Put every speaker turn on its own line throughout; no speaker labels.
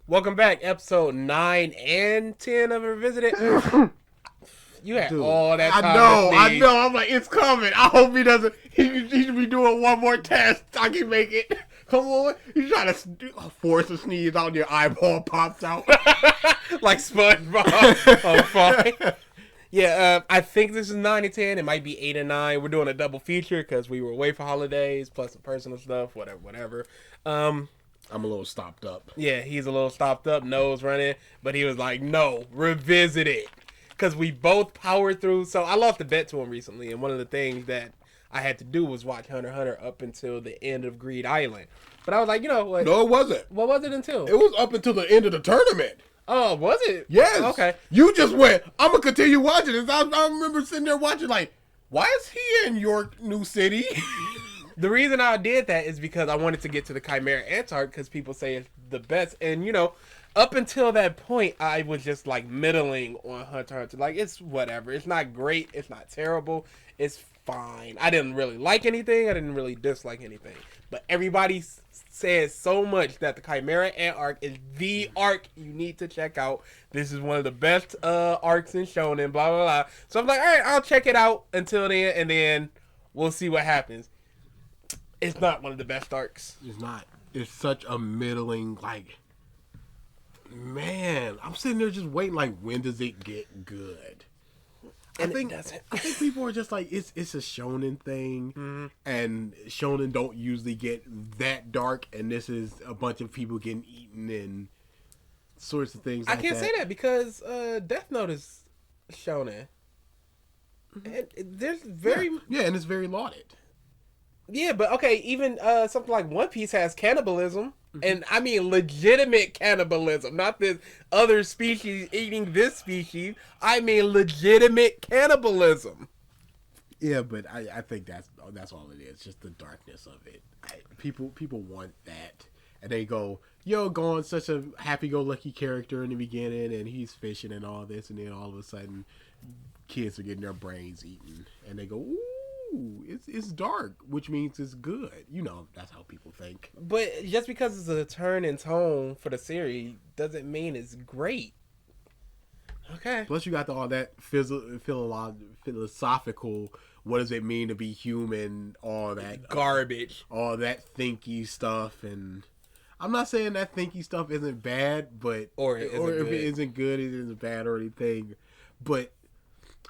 Welcome back, episode 9 and 10 of Revisited. You had all that time.
I know. I'm like, it's coming. I hope he doesn't. He should be doing one more test. I can make it. Come on. You trying to force a sneeze out and your eyeball pops out.
Like SpongeBob. Oh, fine. Yeah, I think this is 9 and 10. It might be 8 and 9. We're doing a double feature because we were away for holidays, plus some personal stuff, whatever. I'm
a little stopped up.
Yeah, he's a little stopped up, nose running, but he was like, no, revisit it. Because we both powered through. So I lost a bet to him recently, and one of the things that I had to do was watch Hunter x Hunter up until the end of Greed Island. But I was like, you know what?
No, it wasn't.
What was it until?
It was up until the end of the tournament.
Oh, was it?
Yes.
Okay.
You just went, I'm going to continue watching this. I remember sitting there watching like, why is he in York New City?
The reason I did that is because I wanted to get to the Chimera Ant arc because people say it's the best. And, you know, up until that point, I was just like middling on Hunter x Hunter. Like, it's whatever. It's not great. It's not terrible. It's fine. I didn't really like anything. I didn't really dislike anything. But everybody says so much that the Chimera Ant arc is the arc you need to check out. This is one of the best arcs in Shonen, blah, blah, blah. So I'm like, all right, I'll check it out until then, and then we'll see what happens. It's not one of the best arcs.
It's not. It's such a middling, like, man, I'm sitting there just waiting, like, when does it get good?
And
I think people are just like, it's a shonen thing, and shonen don't usually get that dark, and this is a bunch of people getting eaten and sorts of things like that.
I can't say that because Death Note is shonen. And there's very...
Yeah, and it's very lauded.
Yeah, but okay, even something like One Piece has cannibalism. And I mean legitimate cannibalism, not this other species eating this species. I mean legitimate cannibalism.
Yeah, but I think that's all it is, just the darkness of it. People want that, and they go, yo, Gon's such a happy-go-lucky character in the beginning, and he's fishing and all this, and then all of a sudden, kids are getting their brains eaten, and they go, ooh. It's dark, which means it's good. You know, that's how people think.
But just because it's a turn in tone for the series doesn't mean it's great. Okay.
Plus, you got all that philosophical, what does it mean to be human, all that
garbage.
All that thinky stuff. And I'm not saying that thinky stuff isn't bad, but or if it isn't good, it isn't bad or anything. But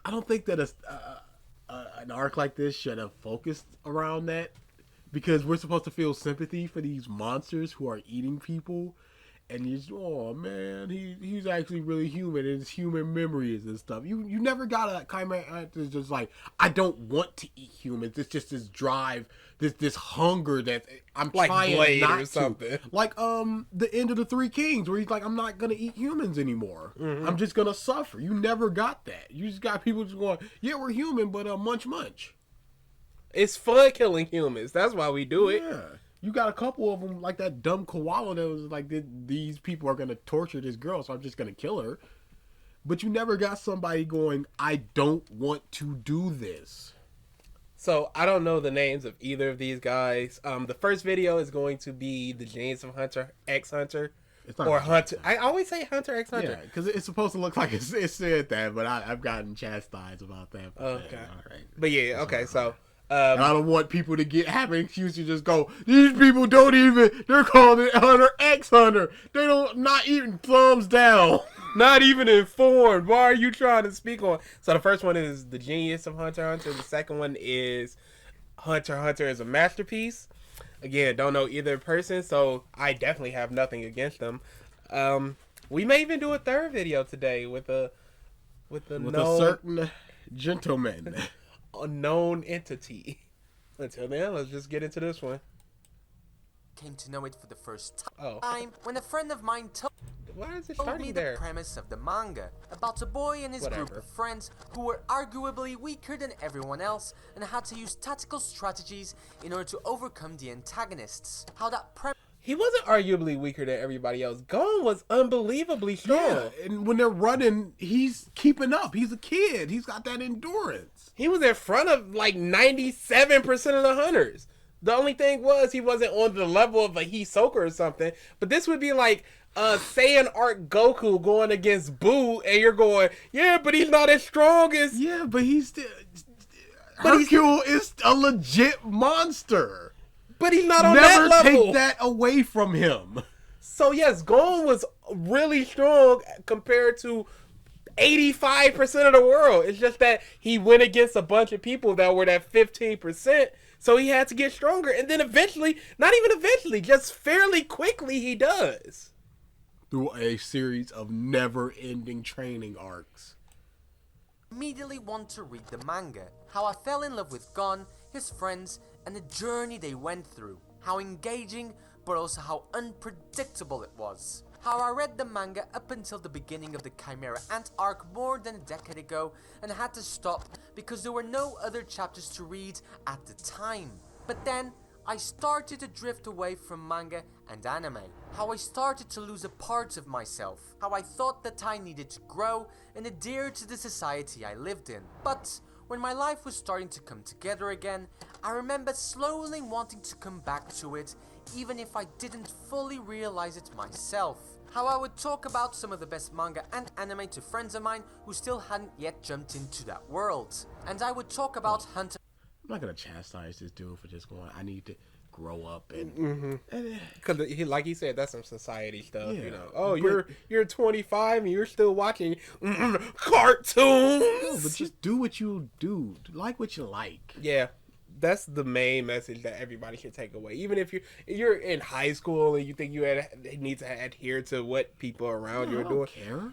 I don't think that an arc like this should have focused around that, because we're supposed to feel sympathy for these monsters who are eating people, and you just, oh man, he's actually really human, and his human memories and stuff. You never got a Chimera that's just like, I don't want to eat humans. It's just this drive, this hunger that I'm like trying Blade not or something. To. Like the end of the Three Kings, where he's like, I'm not gonna eat humans anymore. Mm-hmm. I'm just gonna suffer. You never got that. You just got people just going, yeah, we're human, but munch.
It's fun killing humans. That's why we do it.
Yeah. You got a couple of them, like that dumb koala that was like, these people are going to torture this girl, so I'm just going to kill her. But you never got somebody going, I don't want to do this.
So, I don't know the names of either of these guys. The first video is going to be the Genius of Hunter x Hunter.
It's not
or Hunter. I always say Hunter x Hunter.
Yeah, because it's supposed to look like it said that, but I've gotten chastised about that.
Okay.
All right.
But yeah, okay, so...
I don't want people to have an excuse to just go, these people they're calling it Hunter x Hunter. They not even thumbs down.
Not even informed. Why are you trying to speak on? So the first one is the Genius of Hunter x Hunter. The second one is Hunter x Hunter is a masterpiece. Again, don't know either person, so I definitely have nothing against them. We may even do a third video today with a
certain gentleman.
Unknown entity. Until then, let's just get into this one.
Came to know it for the first
time
when a friend of mine told me the premise of the manga about a boy and his group of friends who were arguably weaker than everyone else and had to use tactical strategies in order to overcome the antagonists. How that premise...
He wasn't arguably weaker than everybody else. Gon was unbelievably strong.
Yeah, and when they're running, he's keeping up. He's a kid. He's got that endurance.
He was in front of like 97% of the hunters. The only thing was he wasn't on the level of a Hisoka or something. But this would be like Saiyan Arc Goku going against Boo, and you're going, yeah, but he's not as strong as...
Yeah, but he's still... Hercule is a legit monster.
But he's not on that level.
Never take that away from him.
So yes, Gon was really strong compared to 85% of the world. It's just that he went against a bunch of people that were that 15%. So he had to get stronger. And then eventually, not even eventually, just fairly quickly he does.
Through a series of never-ending training arcs.
Immediately want to read the manga. How I fell in love with Gon, his friends, and the journey they went through. How engaging, but also how unpredictable it was. How I read the manga up until the beginning of the Chimera Ant arc more than a decade ago and had to stop because there were no other chapters to read at the time. But then, I started to drift away from manga and anime. How I started to lose a part of myself. How I thought that I needed to grow and adhere to the society I lived in. But when my life was starting to come together again, I remember slowly wanting to come back to it, even if I didn't fully realize it myself. How I would talk about some of the best manga and anime to friends of mine who still hadn't yet jumped into that world. And I would talk about Hunter...
I'm not going to chastise this dude for just going, I need to grow up and...
Because like he said, that's some society stuff, you know. Oh, you're 25 and you're still watching cartoons.
No, but just do what you do. Like what you like.
Yeah. That's the main message that everybody should take away. Even if you're in high school and you think you need to adhere to what people around you are doing.
I don't care.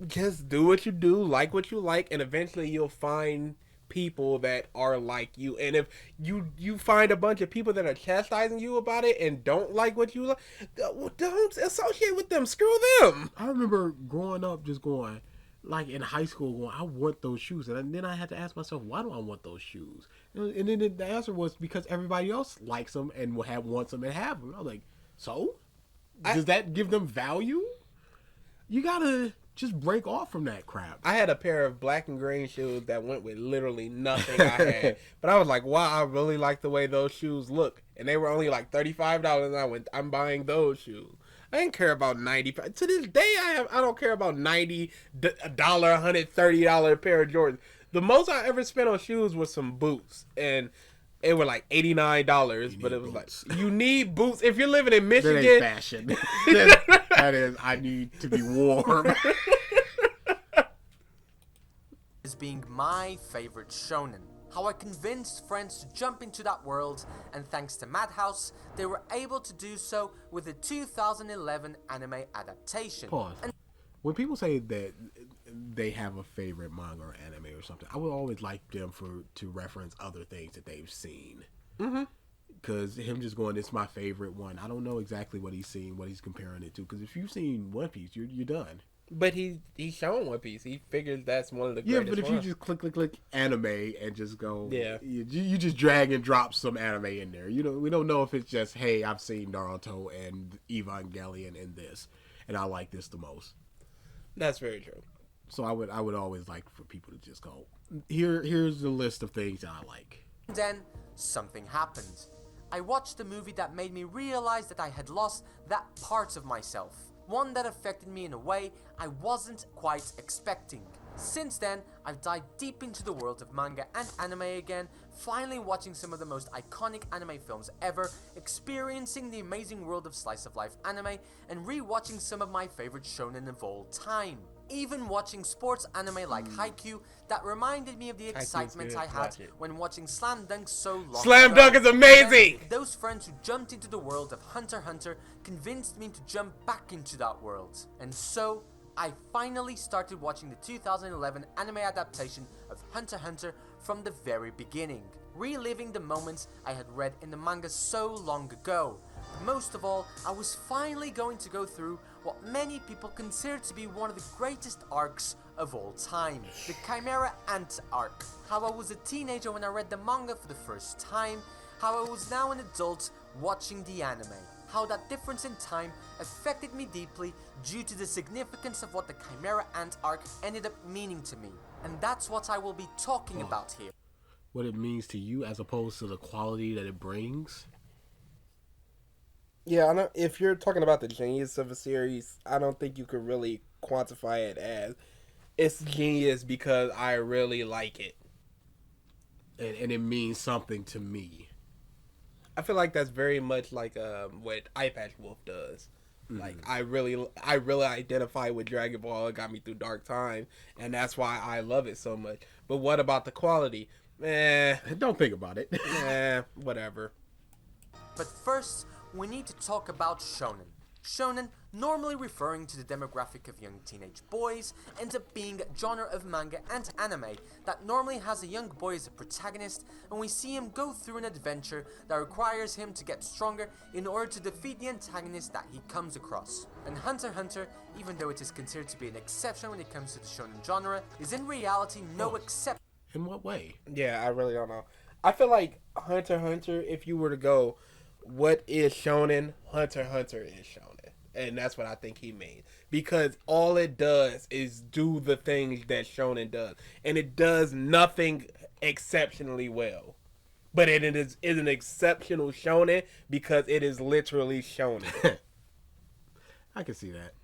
Just do what you do, like what you like, and eventually you'll find people that are like you. And if you find a bunch of people that are chastising you about it and don't like what you like, don't associate with them. Screw them.
I remember growing up just going, like in high school, going, I want those shoes. And then I had to ask myself, why do I want those shoes? And then the answer was because everybody else likes them and wants them and have them. I was like, so? Does that give them value? You gotta just break off from that crap.
I had a pair of black and green shoes that went with literally nothing I had. But I was like, wow, I really like the way those shoes look. And they were only like $35 and I went, I'm buying those shoes. I didn't care about $90. To this day, I don't care about $90, $130 pair of Jordans. The most I ever spent on shoes was some boots, and it were like $89. But it was boots. Like, you need boots if you're living in Michigan.
That ain't fashion. that is, I need to be warm.
As being my favorite shonen. How I convinced friends to jump into that world, and thanks to Madhouse, they were able to do so with the 2011 anime adaptation.
Pause. When people say that they have a favorite manga or anime or something, I would always like them to reference other things that they've seen. Mm-hmm. Because him just going, it's my favorite one. I don't know exactly what he's seen, what he's comparing it to. Because if you've seen One Piece, you're done.
But he's shown One Piece. He figures that's one of the greatest.
Yeah, but if you just click anime and just go, you just drag and drop some anime in there. We don't know if it's just, hey, I've seen Naruto and Evangelion in this, and I like this the most.
That's very true.
So I would always like for people to just go, here's the list of things that I like.
Then something happened. I watched a movie that made me realize that I had lost that part of myself. One that affected me in a way I wasn't quite expecting. Since then, I've dived deep into the world of manga and anime again, finally watching some of the most iconic anime films ever, experiencing the amazing world of slice of life anime, and rewatching some of my favorite shonen of all time. Even watching sports anime like Haikyuu that reminded me of the excitement I had when watching Slam Dunk so long ago.
Slam Dunk is amazing!
And those friends who jumped into the world of Hunter x Hunter convinced me to jump back into that world. And so, I finally started watching the 2011 anime adaptation of Hunter x Hunter from the very beginning, reliving the moments I had read in the manga so long ago. Most of all, I was finally going to go through what many people consider to be one of the greatest arcs of all time, the Chimera Ant arc. How I was a teenager when I read the manga for the first time, how I was now an adult watching the anime, how that difference in time affected me deeply due to the significance of what the Chimera Ant arc ended up meaning to me. And that's what I will be talking about here.
what it means to you as opposed to the quality that it brings.
Yeah, I know if you're talking about the genius of a series, I don't think you could really quantify it as it's genius because I really like it.
And it means something to me.
I feel like that's very much like what Eye Patch Wolf does. Mm-hmm. Like I really identify with Dragon Ball. It got me through dark time, and that's why I love it so much. But what about the quality?
Don't think about it.
Whatever.
But first, we need to talk about shonen. Shonen, normally referring to the demographic of young teenage boys, ends up being a genre of manga and anime that normally has a young boy as a protagonist, and we see him go through an adventure that requires him to get stronger in order to defeat the antagonist that he comes across. And Hunter x Hunter, even though it is considered to be an exception when it comes to the shonen genre, is in reality no exception.
In what way?
Yeah, I really don't know. I feel like Hunter x Hunter, if you were to go, what is shonen? Hunter x Hunter is shonen. And that's what I think he means. Because all it does is do the things that shonen does. And it does nothing exceptionally well. But it is an exceptional shonen because it is literally shonen.
I can see that.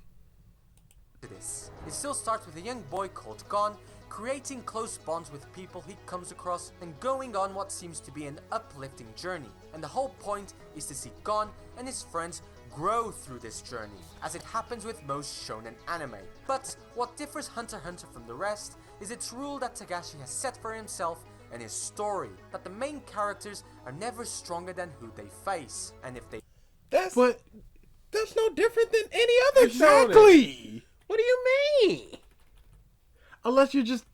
It still starts with a young boy called Gon, creating close bonds with people he comes across and going on what seems to be an uplifting journey. And the whole point is to see Gon and his friends grow through this journey, as it happens with most shonen anime. But what differs Hunter x Hunter from the rest is its rule that Togashi has set for himself and his story, that the main characters are never stronger than who they face, and if they...
That's no different than any other
Exactly!
Shonen. What do you mean?
Unless you're just...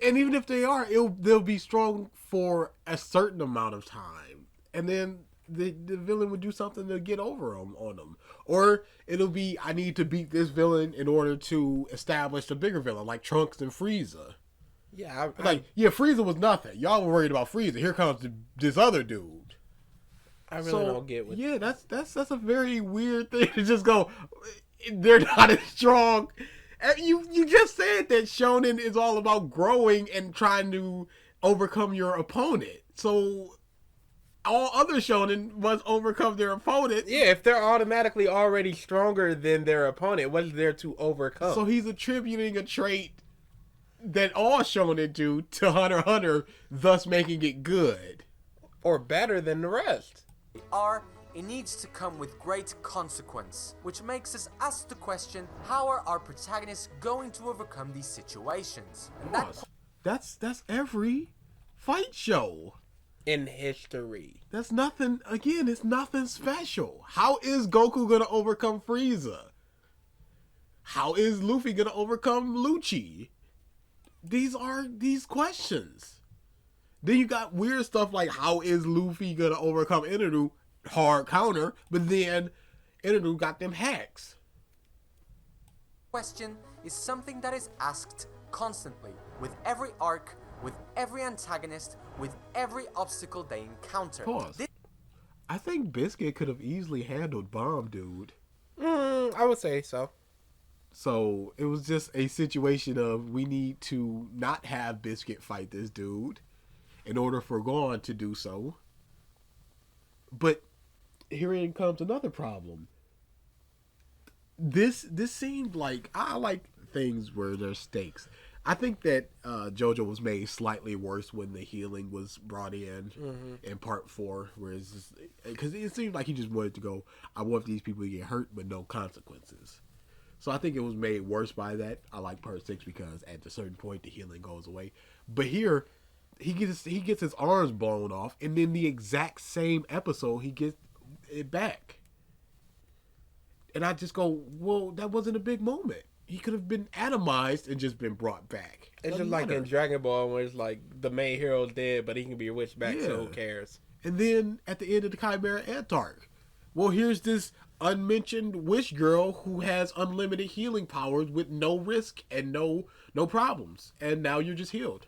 And even if they are, they'll be strong for a certain amount of time. And then the villain would do something to get over on them. Or it'll be, I need to beat this villain in order to establish a bigger villain, like Trunks and Frieza.
Yeah,
Frieza was nothing. Y'all were worried about Frieza. Here comes this other dude.
I really don't get what...
Yeah, that's a very weird thing to just go, they're not as strong. You just said that shonen is all about growing and trying to overcome your opponent. So all other shonen must overcome their opponent.
Yeah, if they're automatically already stronger than their opponent, what is there to overcome?
So he's attributing a trait that all shonen do to Hunter x Hunter, thus making it good.
Or better than the rest.
It needs to come with great consequence, which makes us ask the question, how are our protagonists going to overcome these situations? And
that's every fight show
in history.
That's nothing, again, it's nothing special. How is Goku gonna overcome Frieza? How is Luffy gonna overcome Lucci? These are these questions. Then you got weird stuff like, how is Luffy gonna overcome Enderu? Hard counter, but then Enderu got them hacks.
Question is something that is asked constantly, with every arc, with every antagonist, with every obstacle they encounter.
Pause. I think Biscuit could have easily handled Bomb Dude.
I would say so.
So it was just a situation of, we need to not have Biscuit fight this dude in order for Gon to do so. But herein comes another problem. This seemed like, I like things where there's stakes. I think that JoJo was made slightly worse when the healing was brought in part 4, whereas because it seemed like he just wanted to go, I want these people to get hurt but no consequences. So I think it was made worse by that. I like part 6 because at a certain point the healing goes away. But here he gets his arms blown off, and then the exact same episode he gets it back. And I just go, well, that wasn't a big moment. He could have been atomized and just been brought back.
It's just like in Dragon Ball where it's like the main hero's dead, but he can be wished back, so who cares?
And then at the end of the Chimera Ant-Arc, well, here's this unmentioned wish girl who has unlimited healing powers with no risk and no problems. And now you're just healed.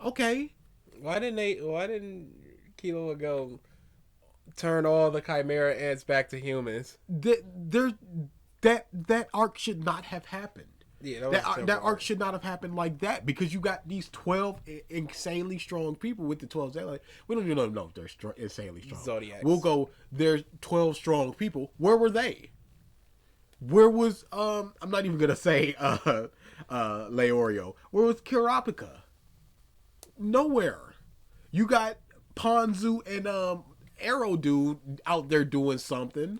Okay.
Why didn't Kilo go turn all the Chimera ants back to humans?
That arc should not have happened.
Yeah,
that arc should not have happened like that, because you got these 12 insanely strong people with the 12 Zodiac. We don't even know if they're insanely strong.
Zodiacs.
We'll go, there's 12 strong people. Where were they? Where was, I'm not even going to say Leorio. Where was Kurapika? Nowhere. You got Ponzu and Arrow Dude out there doing something,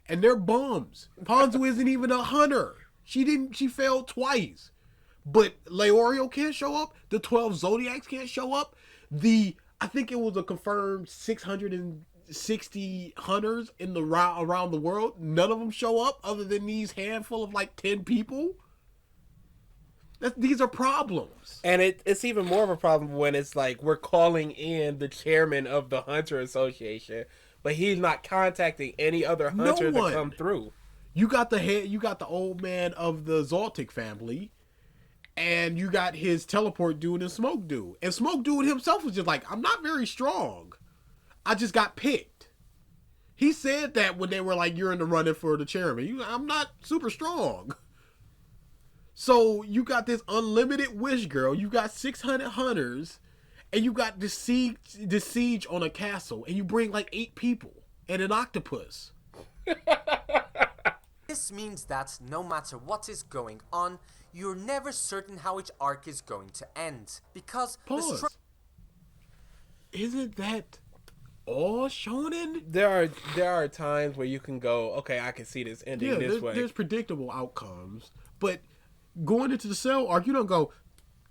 and they're bums. Ponzu isn't even a hunter. She failed twice. But Leorio can't show up. The 12 Zodiacs can't show up. I think it was a confirmed 660 hunters in the around the world. None of them show up other than these handful of like 10 people. These are problems.
And it's even more of a problem when it's like we're calling in the chairman of the Hunter Association, but he's not contacting any other hunter to come through.
You got the old man of the Zoltic family, and you got his teleport dude and Smoke Dude. And Smoke Dude himself was just like, I'm not very strong. I just got picked. He said that when they were like, you're in the running for the chairman. I'm not super strong. So you got this unlimited wish girl. You got 600 hunters, and you got the siege on a castle, and you bring like 8 people and an octopus.
This means that no matter what is going on, you're never certain how each arc is going to end. Because
isn't that all shonen?
There are times where you can go, okay, I can see this ending this way.
There's predictable outcomes, but going into the Cell arc, you don't go,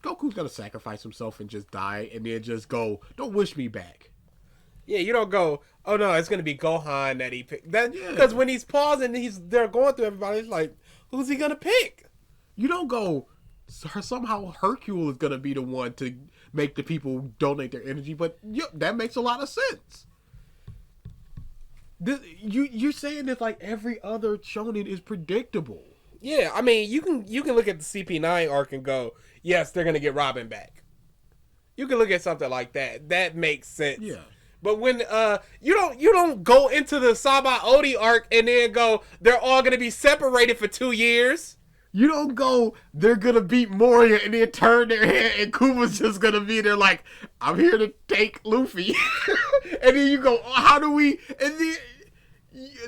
Goku's gonna sacrifice himself and just die, and then just go, don't wish me back.
Yeah, you don't go, oh no, it's gonna be Gohan that he picked. Because when he's pausing, they're going through everybody. It's like, who's he gonna pick?
You don't go, somehow Hercule is gonna be the one to make the people donate their energy. But that makes a lot of sense. You're saying that like every other shonen is predictable.
Yeah, I mean, you can look at the CP9 arc and go, yes, they're gonna get Robin back. You can look at something like that. That makes sense.
Yeah.
But when you don't go into the Sabaody arc and then go, they're all gonna be separated for 2 years.
You don't go, they're gonna beat Moria and then turn their head and Kuma's just gonna be there like, I'm here to take Luffy. And then you go, oh, how do we? And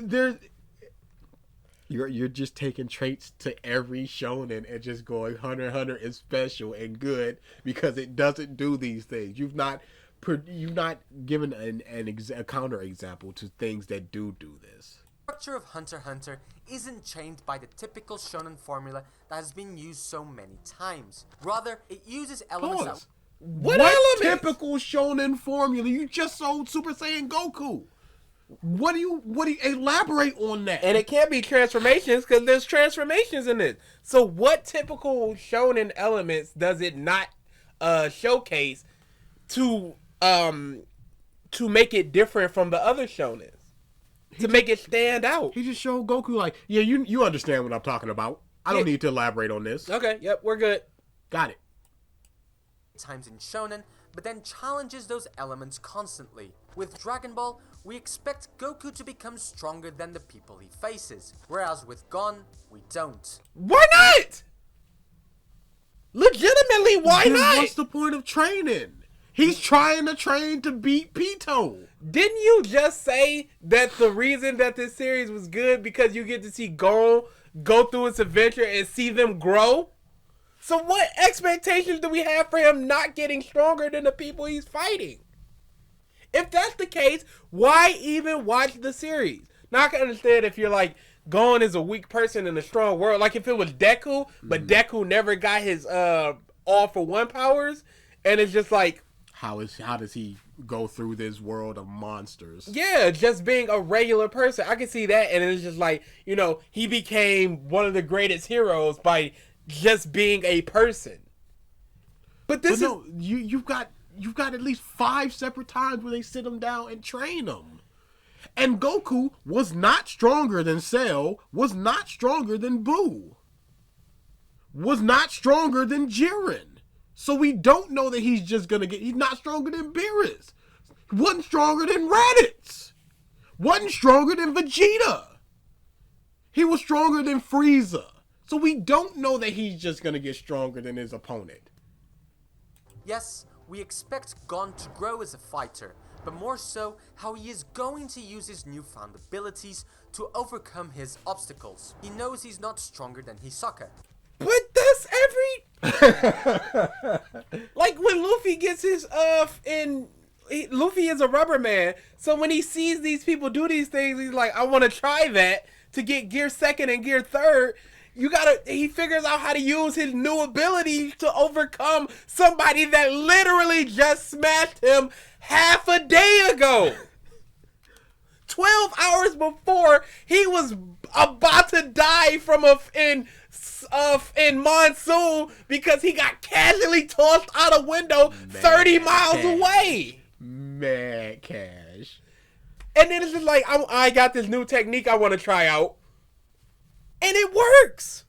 then you're just taking traits to every shonen and just going, Hunter x Hunter is special and good because it doesn't do these things. You've not given a counter example to things that do this.
The structure of Hunter x Hunter isn't chained by the typical shonen formula that has been used so many times. Rather, it uses elements
What elements? Typical shonen formula? You just sold Super Saiyan Goku. What do you elaborate on that?
And it can't be transformations because there's transformations in it. So what typical shonen elements does it not showcase to make it different from the other shonens? To make it stand out.
He just showed Goku like, yeah, you understand what I'm talking about. I don't need to elaborate on this.
Okay, yep, we're good.
Got it.
Times in shonen, but then challenges those elements constantly. With Dragon Ball, we expect Goku to become stronger than the people he faces, whereas with Gon, we don't.
Why not? Legitimately, why not?
What's the point of training? He's trying to train to beat Pito.
Didn't you just say that the reason that this series was good because you get to see Gon go through its adventure and see them grow? So what expectations do we have for him not getting stronger than the people he's fighting? If that's the case, why even watch the series? Now I can understand if you're like, Gon is a weak person in a strong world. Like if it was Deku, but Deku never got his all for one powers, and it's just like,
how does he go through this world of monsters?
Yeah, just being a regular person. I can see that, and it's just like, he became one of the greatest heroes by just being a person. But
you've got at least 5 separate times where they sit him down and train him. And Goku was not stronger than Cell, was not stronger than Buu, was not stronger than Jiren. So we don't know that he's just gonna he's not stronger than Beerus. Wasn't stronger than Raditz. Wasn't stronger than Vegeta. He was stronger than Frieza. So we don't know that he's just going to get stronger than his opponent.
Yes, we expect Gon to grow as a fighter, but more so how he is going to use his newfound abilities to overcome his obstacles. He knows he's not stronger than Hisoka.
But that's like when Luffy gets his Luffy is a rubber man, so when he sees these people do these things, he's like, I want to try that to get gear 2nd and gear 3rd. He figures out how to use his new ability to overcome somebody that literally just smashed him half a day ago. 12 hours before, he was about to die from in monsoon because he got casually tossed out a window 30 miles away.
Mad cash.
And then it's just like, I got this new technique I want to try out. And it works.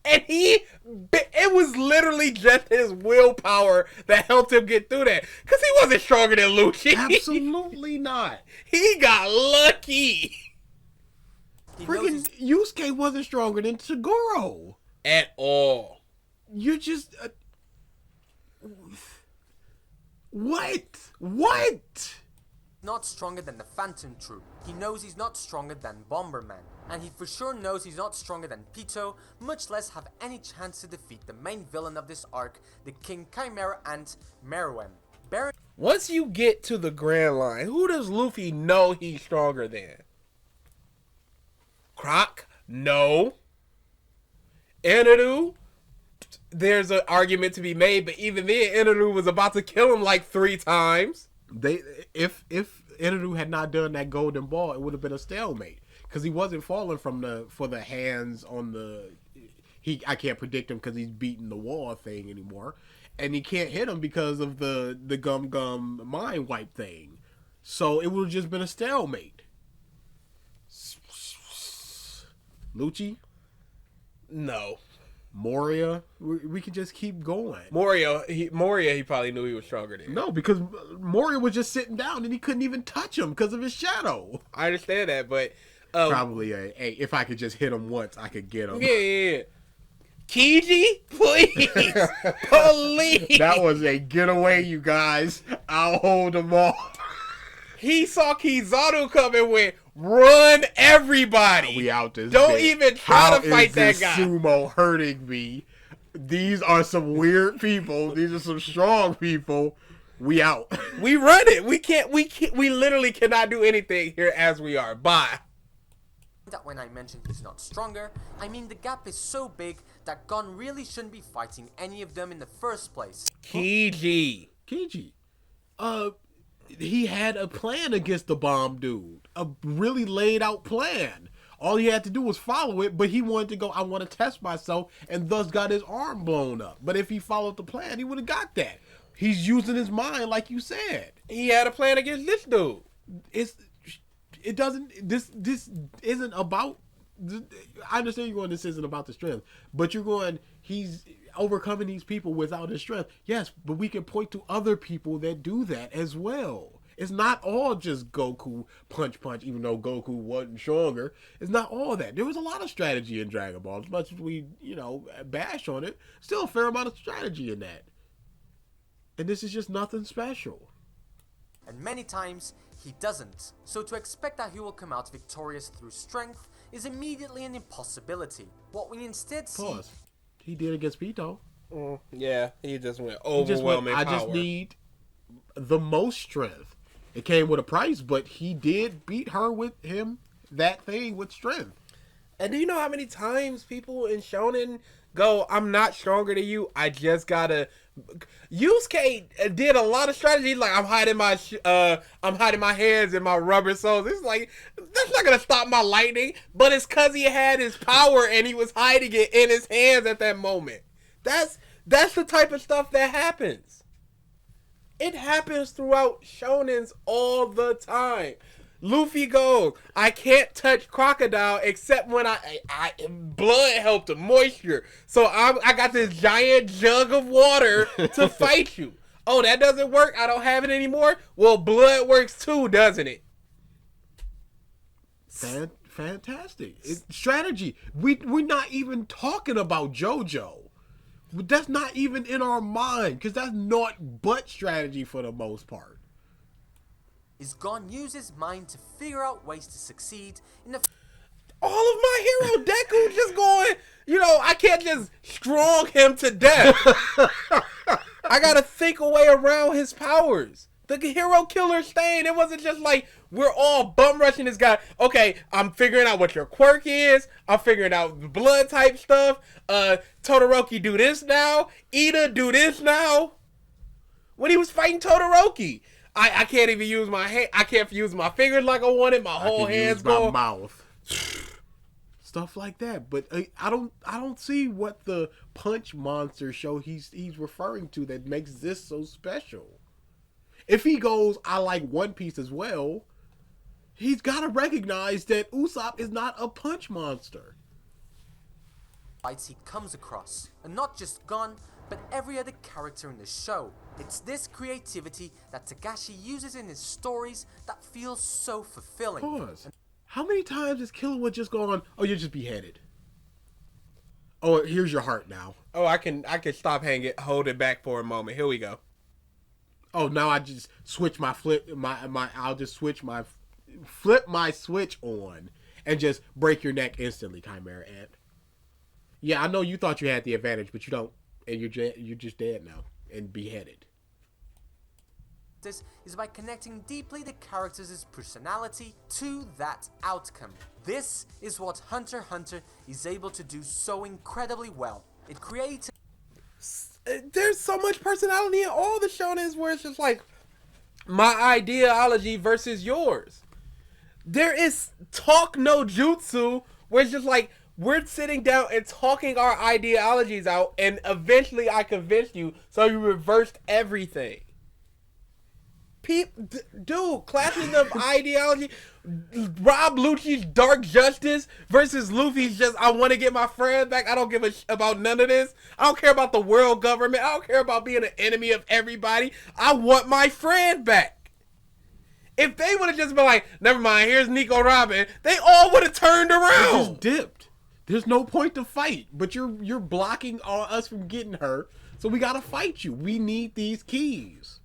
And it was literally just his willpower that helped him get through that. Because he wasn't stronger than Lucci.
Absolutely not.
He got lucky.
Freaking Yusuke wasn't stronger than Toguro.
At all.
You're just... What?
Not stronger than the Phantom Troop. He knows he's not stronger than Bomberman. And he for sure knows he's not stronger than Pito, much less have any chance to defeat the main villain of this arc, the King Chimera and Meruem.
Once you get to the Grand Line, who does Luffy know he's stronger than? Croc? No. Enelu? There's an argument to be made, but even then, Enelu was about to kill him like 3 times.
If Enelu had not done that golden ball, it would have been a stalemate. Because he wasn't falling for the hands on the... I can't predict him because he's beating the wall thing anymore. And he can't hit him because of the gum mind wipe thing. So it would have just been a stalemate. Lucci?
No.
Moria? We could just keep going.
Moria, he probably knew he was stronger than him.
No, because Moria was just sitting down and he couldn't even touch him because of his shadow.
I understand that, but...
probably if I could just hit him once, I could get him.
Yeah. Kiji, please. Please.
That was a getaway, you guys. I'll hold them off.
He saw Kizaru come and went, run everybody.
We out this
Don't
bit.
even try to fight that guy.
Sumo hurting me. These are some weird people. These are some strong people. We out.
We run it. We literally cannot do anything here as we are. Bye.
That when I mention he's not stronger, I mean the gap is so big that Gon really shouldn't be fighting any of them in the first place.
Kiji.
He had a plan against the bomb dude. A really laid out plan. All he had to do was follow it, but he wanted to go, I want to test myself, and thus got his arm blown up. But if he followed the plan, he would have got that. He's using his mind, like you said.
He had a plan against this dude.
This isn't about... I understand you're going, this isn't about the strength, but you're going, he's overcoming these people without his strength. Yes, but we can point to other people that do that as well. It's not all just Goku punch, even though Goku wasn't stronger. It's not all that. There was a lot of strategy in Dragon Ball. As much as we, bash on it, still a fair amount of strategy in that. And this is just nothing special.
And many times, he doesn't. So to expect that he will come out victorious through strength is immediately an impossibility. What we instead see...
Pause. He did against Pito.
Yeah, he just went overwhelming power.
I just need the most strength. It came with a price, but he did beat her with that thing with strength.
And do you know how many times people in Shonen go, I'm not stronger than you, I just gotta... Yusuke did a lot of strategy, like I'm hiding my hands in my rubber soles. It's like, that's not gonna stop my lightning, but it's cause he had his power and he was hiding it in his hands at that moment. That's the type of stuff that happens. It happens throughout shonens all the time. Luffy goes, I can't touch Crocodile except when I blood helped the moisture. So I got this giant jug of water to fight you. Oh, that doesn't work? I don't have it anymore? Well, blood works too, doesn't it?
fantastic. It's strategy. We're not even talking about JoJo. That's not even in our mind because that's not but strategy for the most part.
Is Gon use his mind to figure out ways to succeed in the...
All of my hero Deku just going, I can't just strong him to death. I gotta think a way around his powers. The hero killer Stain, it wasn't just like we're all bum rushing this guy. Okay, I'm figuring out what your quirk is. I'm figuring out the blood type stuff. Todoroki do this now. Ida do this now. When he was fighting Todoroki, I can't even use my hand. I can't use my fingers like I wanted. My whole hands go.
My mouth. Stuff like that, but I don't see what the punch monster show he's referring to that makes this so special. If he goes, I like One Piece as well, he's got to recognize that Usopp is not a punch monster.
Fights he comes across, and not just Gon, but every other character in the show. It's this creativity that Togashi uses in his stories that feels so fulfilling.
Pause. How many times has Killua just gone, oh, you're just beheaded? Oh, here's your heart now.
Oh, I can stop hanging, hold it back for a moment. Here we go.
Oh, now I just switch flip my switch on and just break your neck instantly, Chimera Ant. Yeah, I know you thought you had the advantage, but you don't, and you're just dead now and beheaded.
This is by connecting deeply the characters' personality to that outcome. This is what Hunter x Hunter is able to do so incredibly well. It creates...
There's so much personality in all the shonens where it's just like my ideology versus yours. There is talk no jutsu where it's just like we're sitting down and talking our ideologies out, and eventually I convinced you, so you reversed everything. Dude, clashing of ideology. Rob Lucci's Dark Justice versus Luffy's just, I want to get my friend back. I don't give a about none of this. I don't care about the world government. I don't care about being an enemy of everybody. I want my friend back. If they would have just been like, never mind, here's Nico Robin, they all would have turned around.
They just dipped. There's no point to fight, but you're blocking us from getting her, so we gotta fight you. We need these keys.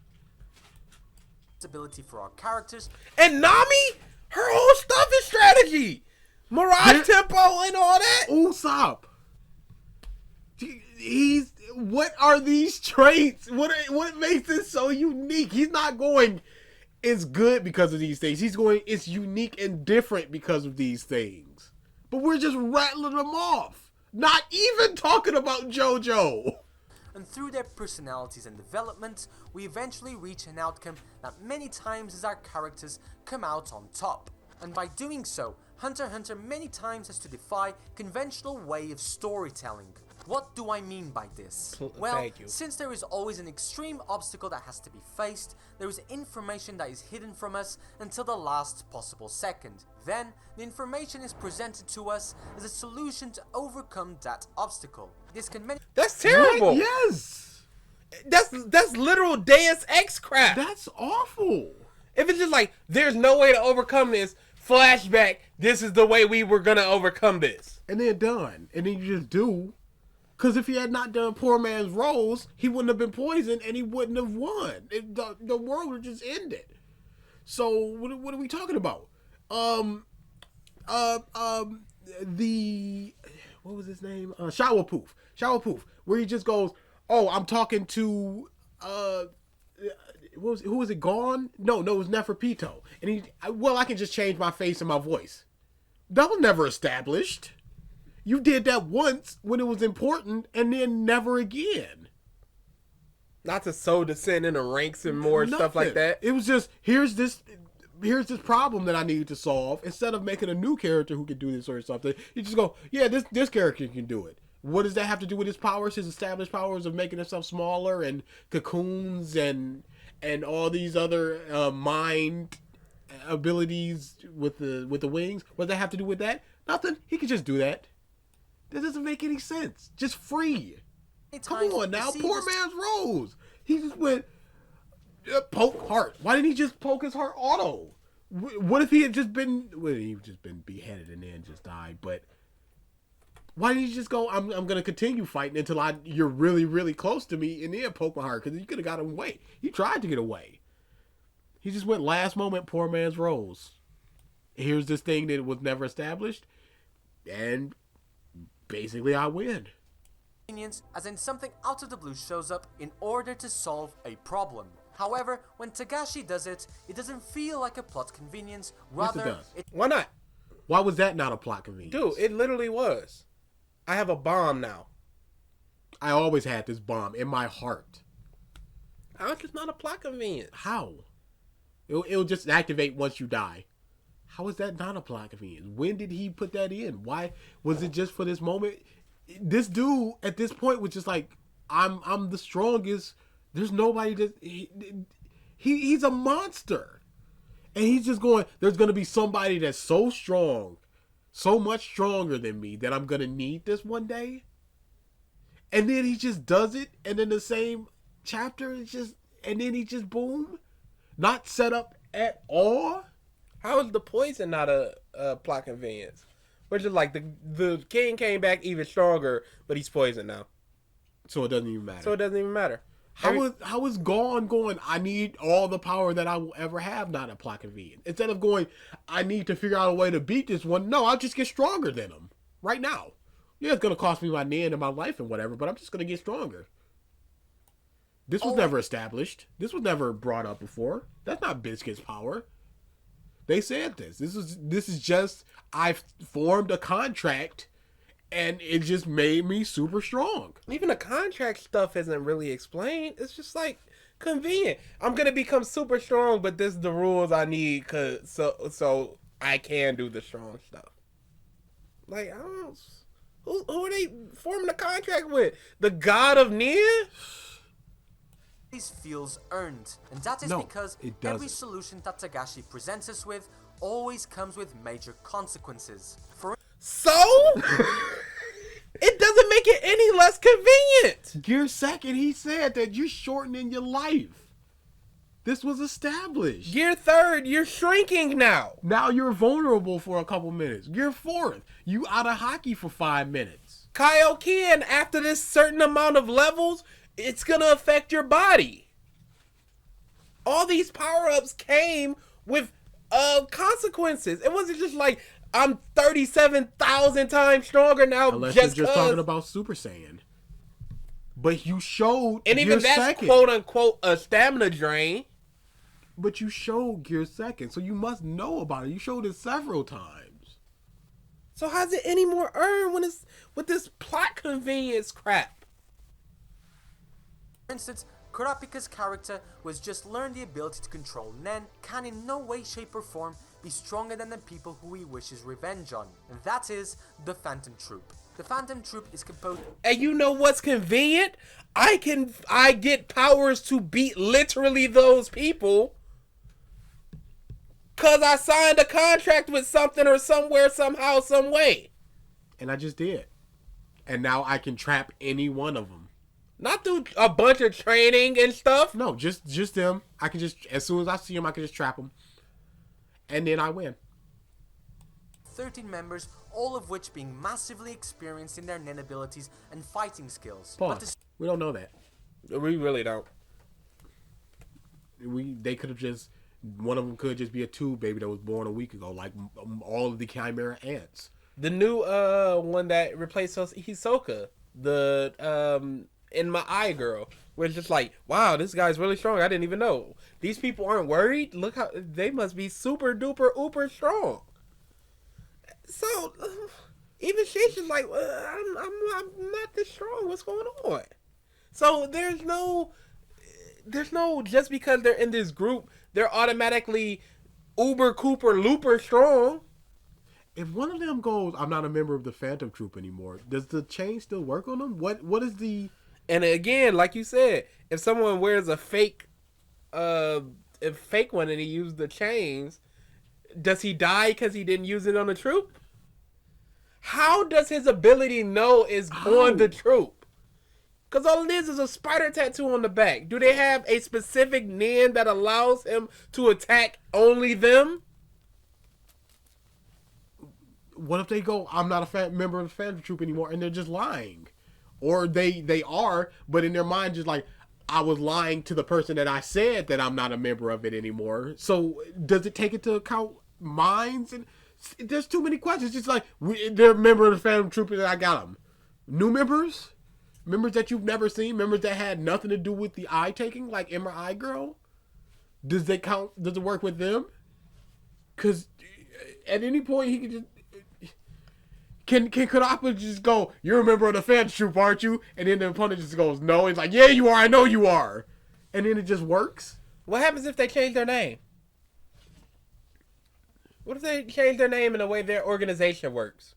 Ability for our characters,
and Nami, her whole stuff is strategy, Mirage Tempo and all that.
Usopp, what are these traits? What makes it so unique? He's not going, it's good because of these things. He's going, it's unique and different because of these things. But we're just rattling them off, not even talking about JoJo.
And through their personalities and development, we eventually reach an outcome that many times as our characters come out on top. And by doing so, Hunter x Hunter many times has to defy conventional way of storytelling. What do I mean by this? Well, since there is always an extreme obstacle that has to be faced, there is information that is hidden from us until the last possible second. Then, the information is presented to us as a solution to overcome that obstacle. This can
That's terrible!
What? Yes!
That's literal Deus Ex crap!
That's awful!
If it's just like, there's no way to overcome this, flashback, this is the way we were gonna overcome this.
And then done. And then you just do. Because if he had not done Poor Man's Rose, he wouldn't have been poisoned and he wouldn't have won. The world would just ended. So what are we talking about? What was his name? Shower Poof. Where he just goes, oh, I'm talking to who was it? Gone? No, it was Neferpito. And I can just change my face and my voice. That was never established. You did that once when it was important, and then never again.
Not to sow dissent in the ranks and more stuff like that.
It was just, here's this problem that I need to solve. Instead of making a new character who can do this or something, you just go, yeah, this character can do it. What does that have to do with his powers? His established powers of making himself smaller and cocoons and all these other mind abilities with the wings. What does that have to do with that? Nothing. He could just do that. That doesn't make any sense. Just free. Come on now, Poor Man's Rose. He just went poke heart. Why didn't he just poke his heart auto? What if he had just been? Well, he'd just been beheaded and then just died. But why didn't you just go? I'm gonna continue fighting until you're really really close to me and then poke my heart because you could have got him away. He tried to get away. He just went last moment, poor man's Rose. Here's this thing that was never established, and basically I win.
As in something out of the blue shows up in order to solve a problem. However, when Togashi does it, it doesn't feel like a plot convenience. Rather,
yes, it does.
Why not?
Why was that not a plot convenience?
Dude, it literally was. I have a bomb now.
I always had this bomb in my heart.
How is it not a plot convenience?
How? It'll just activate once you die. How is that not a plot convenience? When did he put that in? Why was it just for this moment? This dude at this point was just like, I'm the strongest. There's nobody that he's a monster, and he's just going. There's gonna be somebody that's so strong, so much stronger than me that I'm gonna need this one day. And then he just does it, and then the same chapter is just, and then he just boom, not set up at all.
How is the poison not a plot convenience? Which is like the king came back even stronger, but he's poisoned now.
So it doesn't even matter. How is Gon going, I need all the power that I will ever have, not a plot convenience? Instead of going, I need to figure out a way to beat this one, no, I'll just get stronger than him right now. Yeah, it's going to cost me my nin and my life and whatever, but I'm just going to get stronger. This was never established. This was never brought up before. That's not Biscuit's power. They said this. This is just, I've formed a contract and it just made me super strong.
Even the contract stuff isn't really explained. It's just like convenient. I'm gonna become super strong, but this is the rules I need so I can do the strong stuff. Like, I don't know. Who are they forming a contract with? The god of Nia?
This feels earned, and that is because every solution that Togashi presents us with always comes with major consequences.
So? It doesn't make it any less convenient.
Gear second, he said that you're shortening your life. This was established.
Gear third, you're shrinking now.
Now you're vulnerable for a couple minutes. Gear fourth, you out of hockey for 5 minutes.
Kaioken, after this certain amount of levels, it's gonna affect your body. All these power-ups came with consequences. It wasn't just like, I'm 37,000 times stronger now.
Unless you're just talking about Super Saiyan. But you showed
and even that's second. Quote unquote a stamina drain.
But you showed Gear second, so you must know about it. You showed it several times.
So how's it any more earned when it's with this plot convenience crap?
For instance, Kurapika's character was just learn the ability to control Nen can in no way, shape or form be stronger than the people who he wishes revenge on. And that is the Phantom Troop. The Phantom Troop is composed...
And you know what's convenient? I get powers to beat literally those people. Cause I signed a contract with something or somewhere, somehow, some way.
And I just did. And now I can trap any one of them.
Not through a bunch of training and stuff.
No, just them. I can just, as soon as I see them, I can just trap them. And then I win.
13 members, all of which being massively experienced in their nin abilities and fighting skills.
But we don't know that.
We really don't.
They could have just, one of them could just be a tube baby that was born a week ago, like all of the Chimera ants.
The new one that replaced Hisoka, the In My Eye girl, where it's just like, wow, this guy's really strong. I didn't even know. These people aren't worried. Look how they must be super duper uber strong. So even she's just like, I'm not this strong. What's going on? So there's no just because they're in this group, they're automatically uber cooper looper strong.
If one of them goes, I'm not a member of the Phantom Troop anymore, does the chain still work on them? What is the...
And again, like you said, if someone wears a fake one and he used the chains, does he die because he didn't use it on the troop? How does his ability know is on the troop? Because all it is a spider tattoo on the back. Do they have a specific nin that allows him to attack only them?
what if they go, I'm not a member of the Phantom Troop anymore, and they're just lying? Or they are, but in their mind just like, I was lying to the person that I said that I'm not a member of it anymore. So does it take into account minds? And there's too many questions. It's like, they're a member of the Phantom Troop and I got them. New members? Members that you've never seen? Members that had nothing to do with the eye taking, like Emma Eye Girl? Does they count? Does it work with them? Because at any point he can just... Can Kurapika just go, you're a member of the Phantom Troop, aren't you? And then the opponent just goes, no. He's like, yeah, you are. I know you are. And then it just works.
What happens if they change their name? What if they change their name in the way their organization works?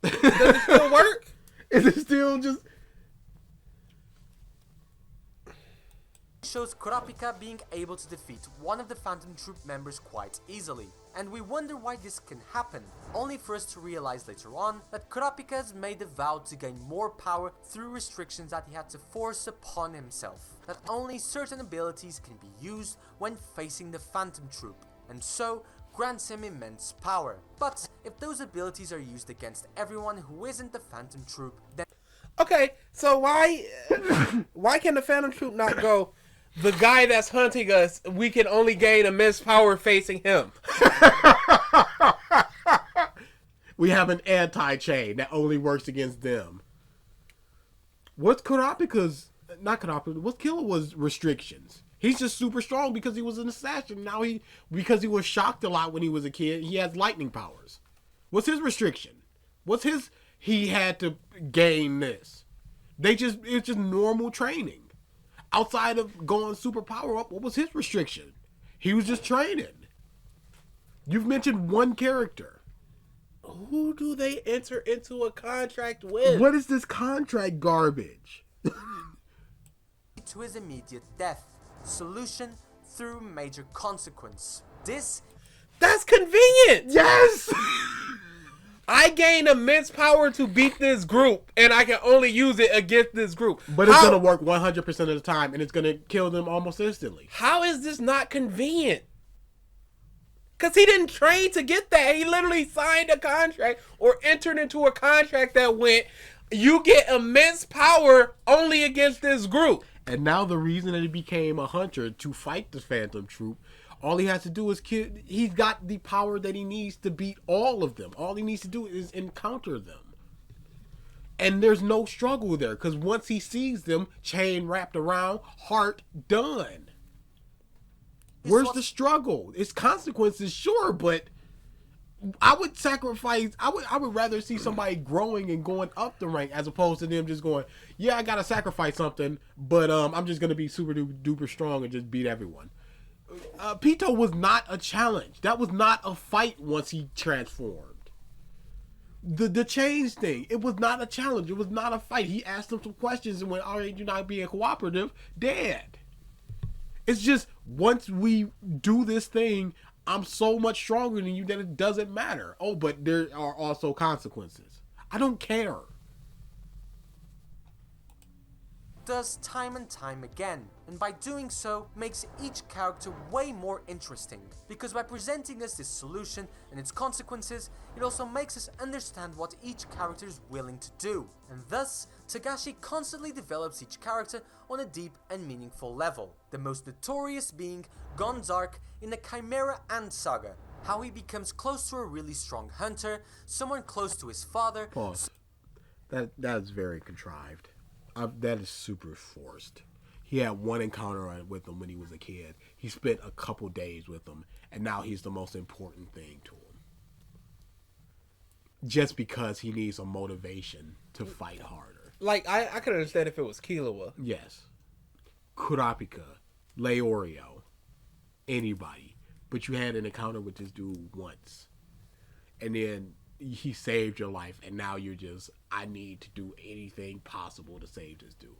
Does it still work?
Is it still just...
shows Kurapika being able to defeat one of the Phantom Troop members quite easily. And we wonder why this can happen, only for us to realize later on that Kurapika has made a vow to gain more power through restrictions that he had to force upon himself, that only certain abilities can be used when facing the Phantom Troop, and so grants him immense power. But if those abilities are used against everyone who isn't the Phantom Troop, then...
Okay, so why can the Phantom Troop not go, the guy that's hunting us, we can only gain immense power facing him?
We have an anti-chain that only works against them. What's Kurapika's... Not Kurapika. What's Killua's restrictions? He's just super strong because he was an assassin. Now because he was shocked a lot when he was a kid, he has lightning powers. What's his restriction? What's his... He had to gain this. It's just normal training. Outside of going super power up, what was his restriction? He was just training. You've mentioned one character.
Who do they enter into a contract with?
What is this contract garbage?
To his immediate death. Solution through major consequence.
That's convenient!
Yes!
I gain immense power to beat this group, and I can only use it against this group.
But it's going to work 100% of the time, and it's going to kill them almost instantly.
How is this not convenient? Because he didn't train to get that. He literally signed a contract or entered into a contract that went, you get immense power only against this group.
And now the reason that he became a hunter to fight the Phantom Troop, all he has to do is kill. He's got the power that he needs to beat all of them. All he needs to do is encounter them. And there's no struggle there, because once he sees them, chain wrapped around, heart done. Where's the struggle? It's consequences, sure, but I would sacrifice. I would rather see somebody growing and going up the rank as opposed to them just going, yeah, I gotta sacrifice something, but I'm just gonna be super duper strong and just beat everyone. Pito was not a challenge. That was not a fight once he transformed. The change thing, it was not a challenge. It was not a fight. He asked him some questions and went, all right, you're not being cooperative. Dead. It's just, once we do this thing, I'm so much stronger than you that it doesn't matter. Oh, but there are also consequences. I don't care.
Does time and time again, and by doing so makes each character way more interesting, because by presenting us this solution and its consequences, it also makes us understand what each character is willing to do, and thus Togashi constantly develops each character on a deep and meaningful level, the most notorious being Gon's arc in the Chimera and Saga, how he becomes close to a really strong hunter, someone close to his father.
Pause. That's very contrived. That is super forced. He had one encounter with him when he was a kid. He spent a couple days with him, and now he's the most important thing to him. Just because he needs a motivation to fight harder.
Like, I could understand if it was Killua.
Yes. Kurapika, Leorio, anybody. But you had an encounter with this dude once. And then he saved your life, and now you're just, I need to do anything possible to save this dude.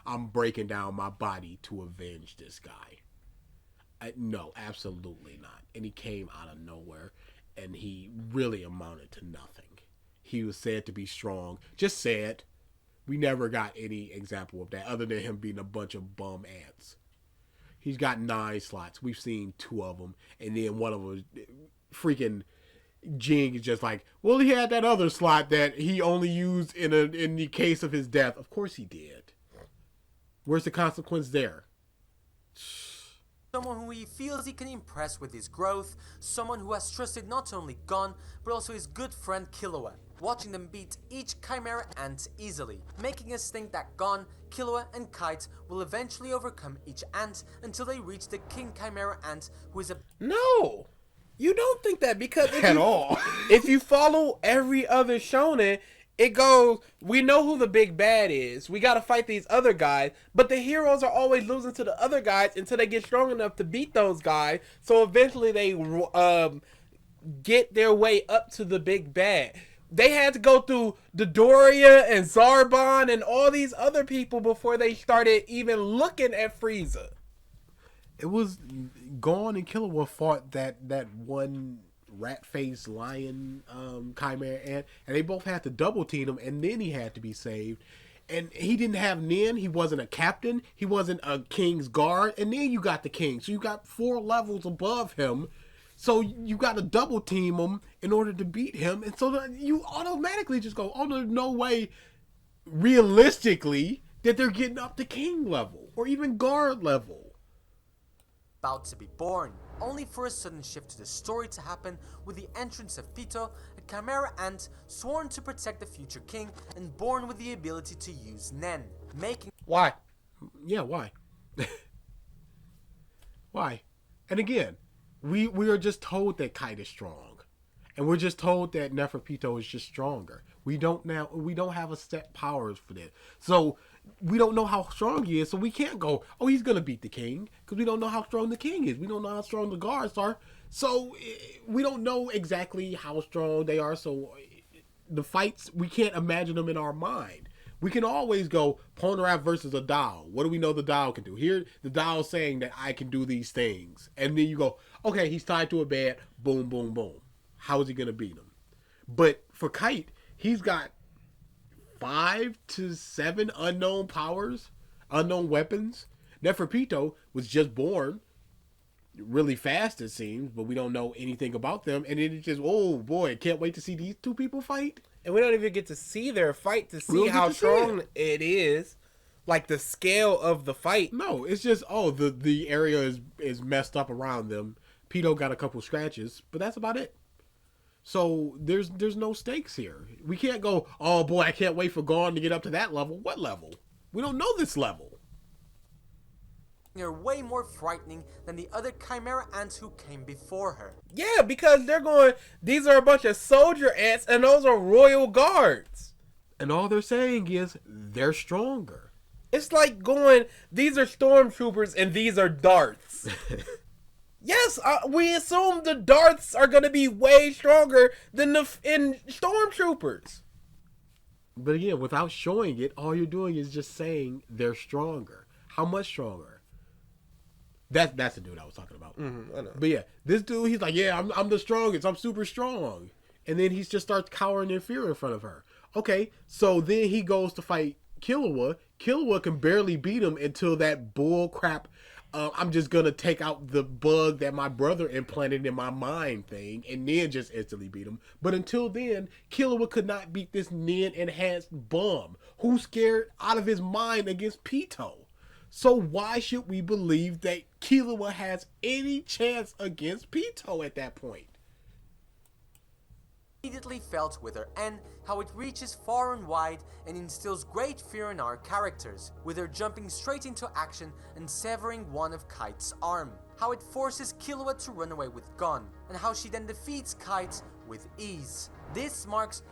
I'm breaking down my body to avenge this guy. No, absolutely not. And he came out of nowhere, and he really amounted to nothing. He was said to be strong. Just said. We never got any example of that other than him being a bunch of bum ants. He's got 9 slots. We've seen 2 of them, and then one of them freaking... Jing is just like, well, he had that other slot that he only used in the case of his death. Of course he did. Where's the consequence there?
Someone who he feels he can impress with his growth, someone who has trusted not only Gon, but also his good friend Killua, watching them beat each Chimera ant easily, making us think that Gon, Killua, and Kite will eventually overcome each ant until they reach the King Chimera ant, who is a...
No! You don't think that, because
all.
If you follow every other shonen, it goes, we know who the big bad is. We got to fight these other guys. But the heroes are always losing to the other guys until they get strong enough to beat those guys. So eventually they get their way up to the big bad. They had to go through Dodoria and Zarbon and all these other people before they started even looking at Frieza.
It was Gon and Killua fought that one rat-faced lion Chimera ant, and they both had to double team him, and then he had to be saved. And he didn't have Nin, he wasn't a captain, he wasn't a king's guard, and then you got the king, so you got 4 levels above him, so you got to double team him in order to beat him, and so you automatically just go, oh, there's no way realistically that they're getting up to king level or even guard level.
About to be born, only for a sudden shift to the story to happen with the entrance of Pito, a Chimera ant sworn to protect the future king and born with the ability to use Nen, making...
Why?
Yeah, why? Why? And again, we are just told that Kite is strong, and we're just told that Neferpito is just stronger. We don't have a set powers for this, so we don't know how strong he is, so we can't go, oh, he's gonna beat the king, because we don't know how strong the king is. We don't know how strong the guards are, so we don't know exactly how strong they are. So the fights, we can't imagine them in our mind. We can always go Polnareff versus a Dao. What do we know the Dao can do? Here, the Dao is saying that I can do these things, and then you go, okay, he's tied to a bed. Boom, boom, boom. How is he gonna beat him? But for Kite, he's got 5 to 7 unknown powers, unknown weapons. Neferpito was just born really fast, it seems, but we don't know anything about them. And then it's just, oh boy, can't wait to see these 2 people fight.
And we don't even get to see their fight to see how strong it is, like the scale of the fight.
No, it's just, oh, the area is messed up around them. Pito got a couple scratches, but that's about it. So there's no stakes here. We can't go, oh boy, I can't wait for Gon to get up to that level. What level? We don't know this level.
They're way more frightening than the other Chimera ants who came before her.
Yeah, because they're going, these are a bunch of soldier ants and those are royal guards.
And all they're saying is they're stronger.
It's like going, these are stormtroopers and these are darts. Yes, we assume the darts are going to be way stronger than in stormtroopers.
But again, without showing it, all you're doing is just saying they're stronger. How much stronger? That's the dude I was talking about.
Mm-hmm, I know.
But yeah, this dude, he's like, yeah, I'm the strongest. I'm super strong. And then he just starts cowering in fear in front of her. Okay, so then he goes to fight Killua. Killua can barely beat him until that bull crap, I'm just going to take out the bug that my brother implanted in my mind thing, and then just instantly beat him. But until then, Killua could not beat this Nin enhanced bum who's scared out of his mind against Pito. So why should we believe that Killua has any chance against Pito at that point?
Immediately felt with her and how it reaches far and wide and instills great fear in our characters, with her jumping straight into action and severing one of Kite's arm, how it forces Killua to run away with Gon, and how she then defeats Kite with ease. This marks...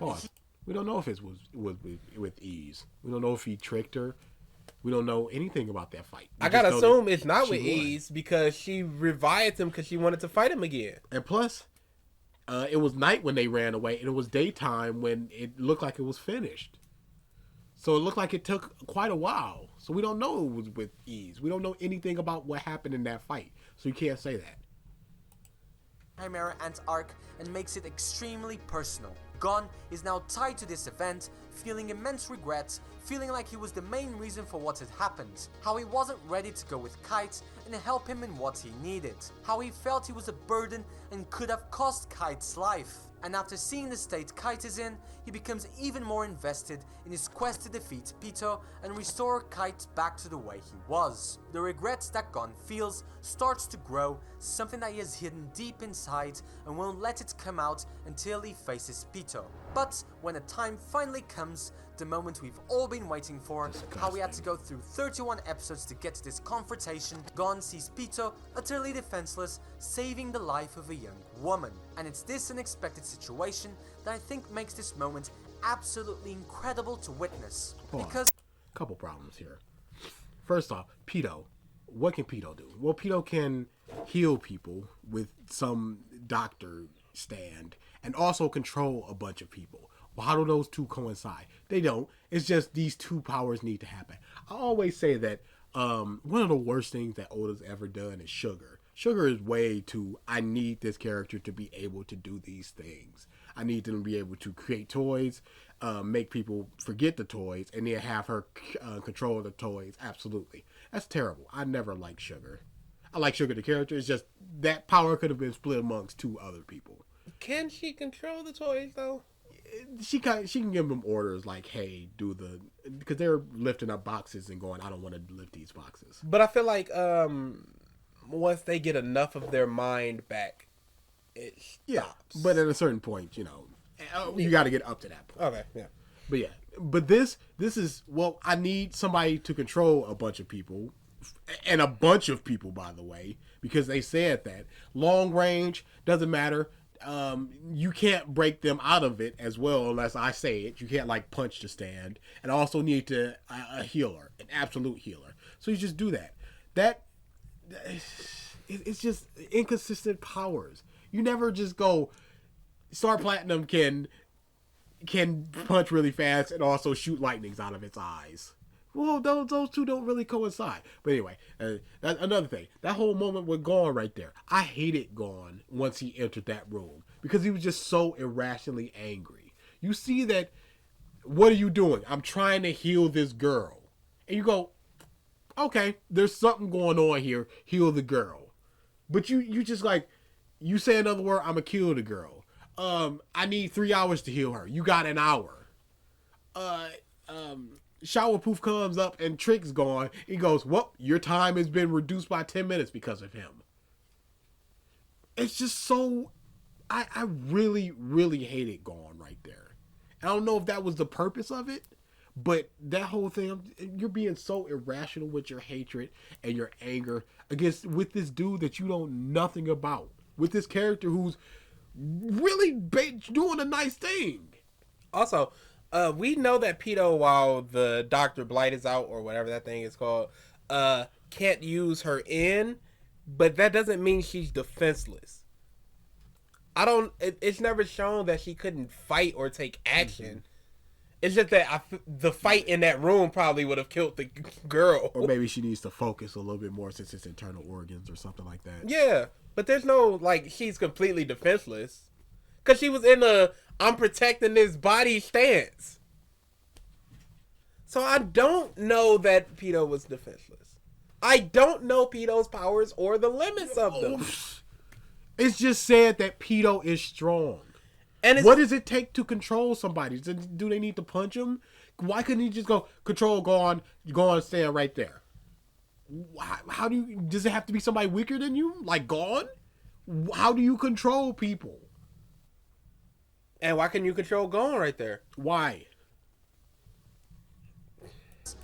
We don't know if it was with ease. We don't know if he tricked her. We don't know anything about that fight.
I gotta assume it's not with ease, because she revived him because she wanted to fight him again.
And plus, it was night when they ran away, and it was daytime when it looked like it was finished. So it looked like it took quite a while. So we don't know it was with ease. We don't know anything about what happened in that fight. So you can't say that.
Chimera Ant arc and makes it extremely personal. Gon is now tied to this event, feeling immense regrets, feeling like he was the main reason for what had happened, how he wasn't ready to go with Kite and help him in what he needed, how he felt he was a burden and could have cost Kite's life. And after seeing the state Kite is in, he becomes even more invested in his quest to defeat Pito and restore Kite back to the way he was. The regrets that Gon feels starts to grow, something that he has hidden deep inside and won't let it come out until he faces Pito. But when the time finally comes, the moment we've all been waiting for, how we had to go through 31 episodes to get to this confrontation, Gon sees Pito utterly defenseless, saving the life of a young woman. And it's this unexpected situation that I think makes this moment absolutely incredible to witness. Because
couple problems here. First off, Pito. What can Pito do? Well, Pito can heal people with some doctor stand and also control a bunch of people. Well, how do those two coincide? They don't. It's just these two powers need to happen. I always say that one of the worst things that Oda's ever done is Sugar. Sugar is way too, I need this character to be able to do these things. I need them to be able to create toys, make people forget the toys, and then have her control the toys. Absolutely. That's terrible. I never liked Sugar. I like Sugar the character. It's just that power could have been split amongst two other people.
Can she control the toys, though?
She can give them orders like, hey, because they're lifting up boxes and going, I don't want to lift these boxes.
But I feel like once they get enough of their mind back, it stops.
Yeah, but at a certain point, you got to get up to that point.
Okay, yeah.
But yeah, but this is, well, I need somebody to control a bunch of people, and a bunch of people, by the way, because they said that long range doesn't matter. You can't break them out of it as well unless I say it. You can't like punch the stand, and I also need to a healer, an absolute healer. So you just do that. It's just inconsistent powers. You never just go. Star Platinum can punch really fast and also shoot lightnings out of its eyes. Well, those two don't really coincide. But anyway, that's another thing. That whole moment with Gon right there. I hated Gon once he entered that room because he was just so irrationally angry. You see that, what are you doing? I'm trying to heal this girl. And you go, okay, there's something going on here. Heal the girl. But you just like, you say another word, I'm going to kill the girl. I need 3 hours to heal her. You got an hour. Showerpoof comes up and Trick's gone. He goes, well, your time has been reduced by 10 minutes because of him. It's just so... I really, really hated Gon right there. I don't know if that was the purpose of it, but that whole thing, you're being so irrational with your hatred and your anger with this dude that you know nothing about. With this character who's really doing a nice thing.
Also... we know that Pito, while the Dr. Blight is out, or whatever that thing is called, can't use her in, but that doesn't mean she's defenseless. It's never shown that she couldn't fight or take action. Mm-hmm. It's just that the fight in that room probably would have killed the girl.
Or maybe she needs to focus a little bit more since it's internal organs or something like that.
Yeah, but there's no, she's completely defenseless. Because she was in I'm protecting this body stance. So I don't know that Pito was defenseless. I don't know Pito's powers or the limits of them.
It's just said that Pito is strong. And what does it take to control somebody? Do they need to punch him? Why couldn't he just go, control, go on, stand right there? How does it have to be somebody weaker than you? Like Gon? How do you control people?
And why can you control Gon right there?
Why?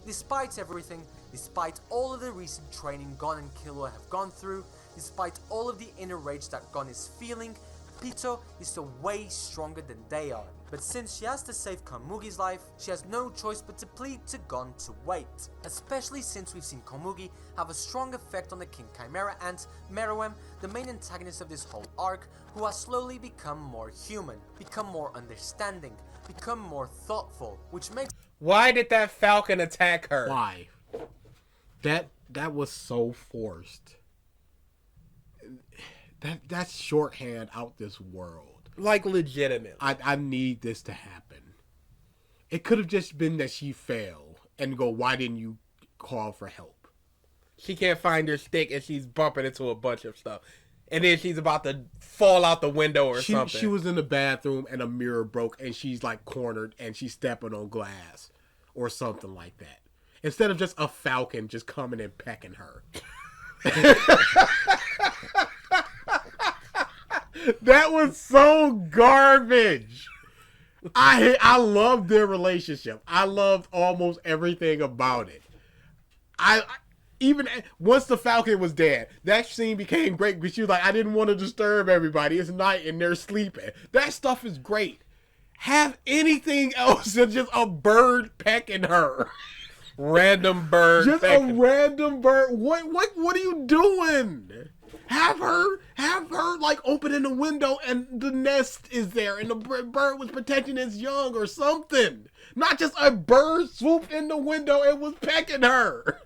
Despite everything, despite all of the recent training Gon and Killua have gone through, despite all of the inner rage that Gon is feeling, Pito is still way stronger than they are. But since she has to save Komugi's life, she has no choice but to plead to Gon to wait. Especially since we've seen Komugi have a strong effect on the King Chimera and Meruem, the main antagonist of this whole arc, who has slowly become more human, become more understanding, become more thoughtful, which makes...
Why did that falcon attack her?
Why? That was so forced. That's shorthand out this world.
Like, legitimate.
I need this to happen. It could have just been that she fell and go, why didn't you call for help?
She can't find her stick and she's bumping into a bunch of stuff. and then she's about to fall out the window or something.
She was in the bathroom and a mirror broke and she's like cornered and she's stepping on glass or something like that. Instead of just a falcon just coming and pecking her. That was so garbage. I loved their relationship. I loved almost everything about it. I even once the falcon was dead, that scene became great because she was like, I didn't want to disturb everybody. It's night and they're sleeping. That stuff is great. Have anything else than just a bird pecking her.
Random bird.
Just pecking. A random bird. What are you doing? Have her like opening the window and the nest is there and the bird was protecting its young or something. Not just a bird swooped in the window and was pecking her.